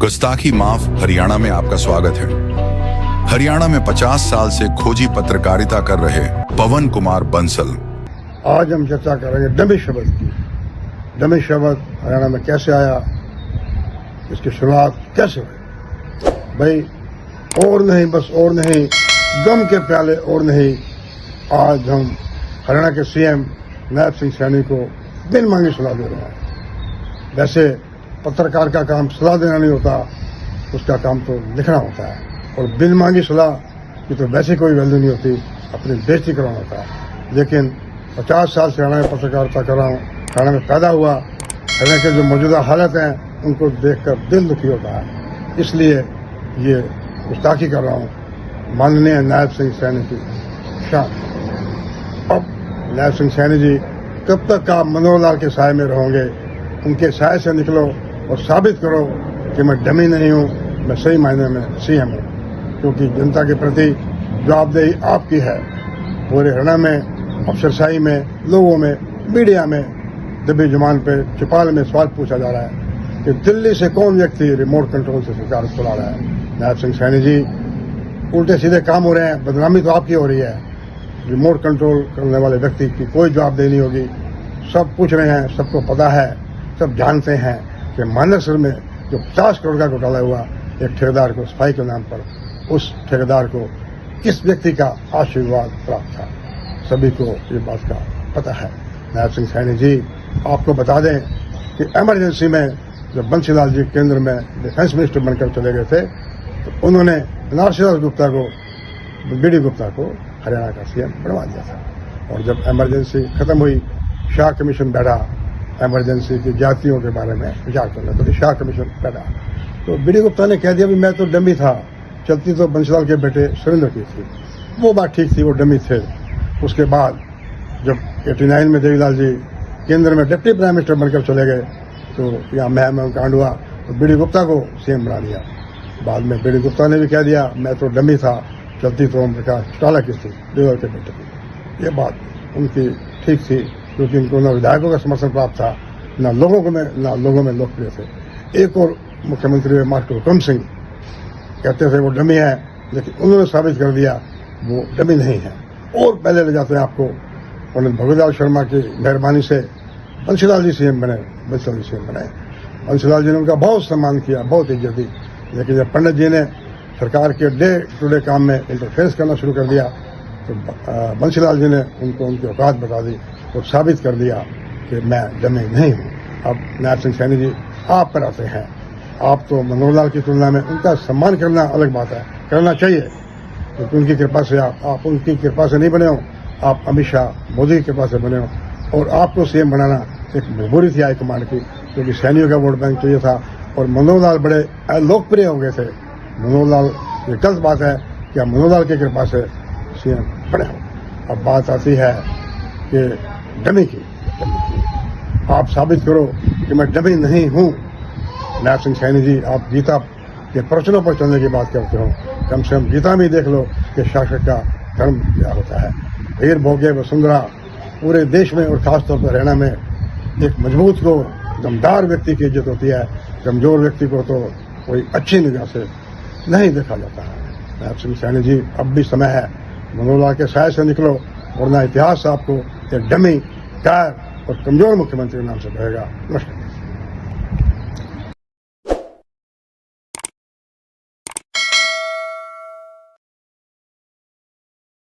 गुस्ताखी माफ हरियाणा में आपका स्वागत है। हरियाणा में 50 साल से खोजी पत्रकारिता कर रहे पवन कुमार बंसल आज हम चर्चा करेंगे डमी शब्द की। डमी शब्द हरियाणा में कैसे आया, इसकी शुरुआत कैसे हुई। भाई और नहीं, बस और नहीं, गम के प्याले और नहीं। आज हम हरियाणा के सीएम नायब सिंह सैनी को बिन मांगे सलाह दे रहे हैं। वैसे पत्रकार का काम सलाह देना नहीं होता, उसका काम तो लिखना होता है। और बिन मांगी सलाह की तो वैसे कोई वैल्यू नहीं होती, अपनी बेइज्जती कराना होता है। लेकिन 50 साल से हरियाणा में पत्रकारिता कर रहा हूँ, हरियाणा में पैदा हुआ। हरियाणा के जो मौजूदा हालत हैं उनको देखकर दिल दुखी होता है। इसलिए ये गुस्ताखी कर रहा हूँ माननीय नायब सिंह सैनी की शान। अब नायब सिंह सैनी जी, कब तक आप मनोहर लाल के साए में रहोगे? उनके साए से निकलो और साबित करो कि मैं डमी नहीं हूँ, मैं सही मायने में सीएम हूँ। क्योंकि जनता के प्रति जवाबदेही आपकी है। पूरे हरियाणा में अफसरशाही में, लोगों में, मीडिया में दबी जुबान पे चौपाल में सवाल पूछा जा रहा है कि दिल्ली से कौन व्यक्ति रिमोट कंट्रोल से सरकार चला रहा है। नायब सिंह सैनी जी, उल्टे सीधे काम हो रहे हैं, बदनामी तो आपकी हो रही है। रिमोट कंट्रोल करने वाले व्यक्ति की कोई जवाबदेही नहीं होगी। सब पूछ रहे हैं, सबको पता है, सब जानते हैं कि मानेसर में जो 50 करोड़ का घोटाला हुआ एक ठेकेदार को सफाई के नाम पर, उस ठेकेदार को किस व्यक्ति का आशीर्वाद प्राप्त था, सभी को ये बात का पता है। नायब सिंह सैनी जी, आपको बता दें कि इमरजेंसी में जब बंसीलाल जी केंद्र में डिफेंस मिनिस्टर बनकर चले गए थे तो उन्होंने नरसिंह गुप्ता को, बीडी गुप्ता को हरियाणा का सीएम बनवा दिया था। और जब इमरजेंसी खत्म हुई, शाह कमीशन बैठा इमरजेंसी की जातियों के बारे में विचार करने, तो शाह कमीशन बैठा तो बीडी गुप्ता ने कह दिया भी मैं तो डमी था, चलती तो बंसीलाल के बेटे सुरेंद्र की थी। वो बात ठीक थी, वो डमी थे। उसके बाद जब 89 में देवीलाल जी केंद्र में डिप्टी प्राइम मिनिस्टर बनकर चले गए तो यहाँ मैं कांड हुआ तो बीडी गुप्ता को सीएम बना दिया। बाद में बीडी गुप्ता ने भी कह दिया मैं तो डमी था, चलती तो ओम प्रकाश चौटाला की थी, देवलाल के बेटे की। ये बात उनकी ठीक थी क्योंकि उनको न विधायकों का समर्थन प्राप्त था, न लोगों में लोकप्रिय थे। एक और मुख्यमंत्री मास्टर हुकम सिंह कहते थे वो डमी है, लेकिन उन्होंने साबित कर दिया वो डमी नहीं है। और पहले ले जाते हैं आपको पंडित भगवतलाल शर्मा की मेहरबानी से बंसीलाल जी सीएम बने, बंसीलाल जी सीएम बनाए। बंसीलाल जी ने उनका बहुत सम्मान किया, बहुत इज्जत दी। लेकिन जब पंडित जी ने सरकार के डे टू डे काम में इंटरफेरेंस करना शुरू कर दिया तो बंसीलाल जी ने उनको उनकी औकात बता दी और साबित कर दिया कि मैं डमी नहीं हूँ। अब नायब सिंह सैनी जी, आप पर आते हैं। आप तो मनोहर लाल की तुलना में उनका सम्मान करना अलग बात है, करना चाहिए, क्योंकि उनकी कृपा से आप उनकी कृपा से नहीं बने हो, आप अमित शाह मोदी की कृपा से बने हो। और आपको सीएम बनाना एक मजबूरी थी हाईकमांड की, क्योंकि सैनियों का वोट बैंक चाहिए था। और मनोहर लाल बड़े लोकप्रिय हो गए थे। मनोहर लाल, ये गलत बात है कि आप मनोहर लाल की कृपा से सीएम बने हो। अब बात आती है कि डमी की। आप साबित करो कि मैं डमी नहीं हूँ। नायब सिंह सैनी जी, आप गीता के प्रवचनों पर चलने की बात करते हो, कम से कम गीता में देख लो कि शासक का धर्म क्या होता है। वीर भोगे वसुंधरा पूरे देश में और खासतौर पर हरियाणा में एक मजबूत को, दमदार व्यक्ति की इज्जत होती है। कमजोर व्यक्ति को तो कोई अच्छी निगाह से नहीं देखा जाता है। नायब सिंह सैनी जी, अब भी समय है, मनोहर लाल के साए से निकलो, वरना इतिहास आपको एक डमी, कायर और कमजोर मुख्यमंत्री के नाम से कहेगा। नमस्कार।